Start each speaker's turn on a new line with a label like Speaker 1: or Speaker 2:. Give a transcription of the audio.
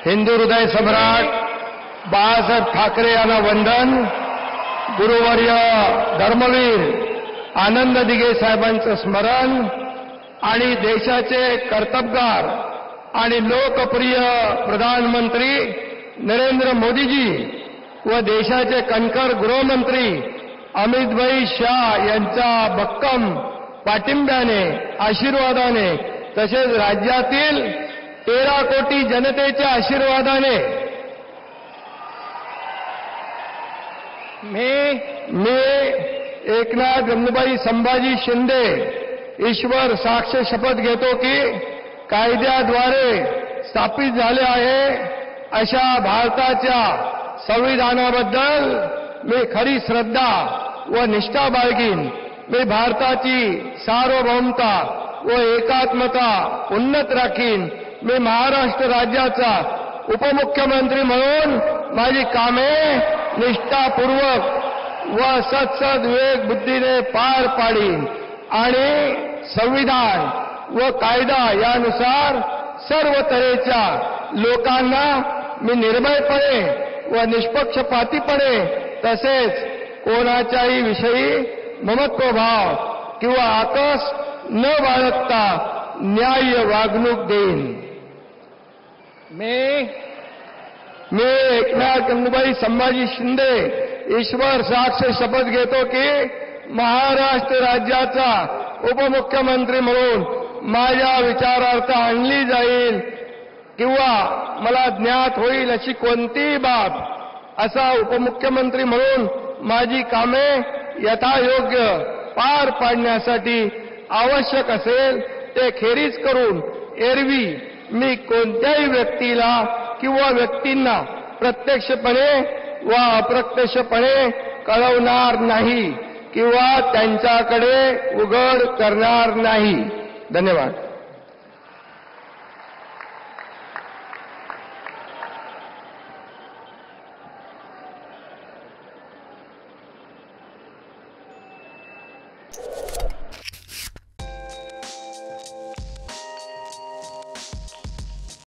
Speaker 1: हिंदू हृदय सम्राट बाळासाहेब ठाकरे यांना वंदन. गुरुवर्य धर्मवीर आनंद दिघे साहेबांचं स्मरण आणि देशाचे कर्तबगार आणि लोकप्रिय प्रधानमंत्री नरेंद्र मोदीजी व देशाचे कणखर गृहमंत्री अमितभाई शाह यांच्या भक्कम पाठिंब्याने, आशीर्वादाने तसेच राज्यातील 13 कोटी जनतेच्या आशीर्वादाने मी एकनाथ गंगूबाई संभाजी शिंदे ईश्वर साक्ष शपथ घेतो की कायद्याद्वारे स्थापित झाले आहे अशा भारताच्या संविधानाबद्दल मी खरी श्रद्धा व निष्ठा बाळगीन. मी भारताची सार्वभौमता व एकात्मता उन्नत राखीन. मी महाराष्ट्र राज्याचा उपमुख्यमंत्री म्हणून माझी कामे निष्ठापूर्वक व सत्सद विवेक बुद्धीने पार पाडीन आणि संविधान व कायदा यानुसार सर्व तऱ्हेच्या लोकांना मी निर्भयपणे व निष्पक्षपातीपणे तसेच कोणाच्याही विषयी ममत्वभाव किंवा आकस न बाळगता न्याय्य वागणूक देईन. मी एकनाथ गंगूबाई संभाजी शिंदे ईश्वर साक्ष शपथ घेतो की महाराष्ट्र राज्याचा उपमुख्यमंत्री म्हणून माझ्या विचारार्थ आणली जाईल किंवा मला ज्ञात होईल अशी कोणतीही बाब असा उपमुख्यमंत्री म्हणून माझी कामे यथायोग्य पार पाडण्यासाठी आवश्यक असेल ते खेरीज करून एरवी मी कोणत्याही व्यक्तीला किंवा व्यक्तींना प्रत्यक्षपणे व अप्रत्यक्षपणे कळवणार नाही किंवा त्यांच्याकडे उघड करणार नाही. धन्यवाद.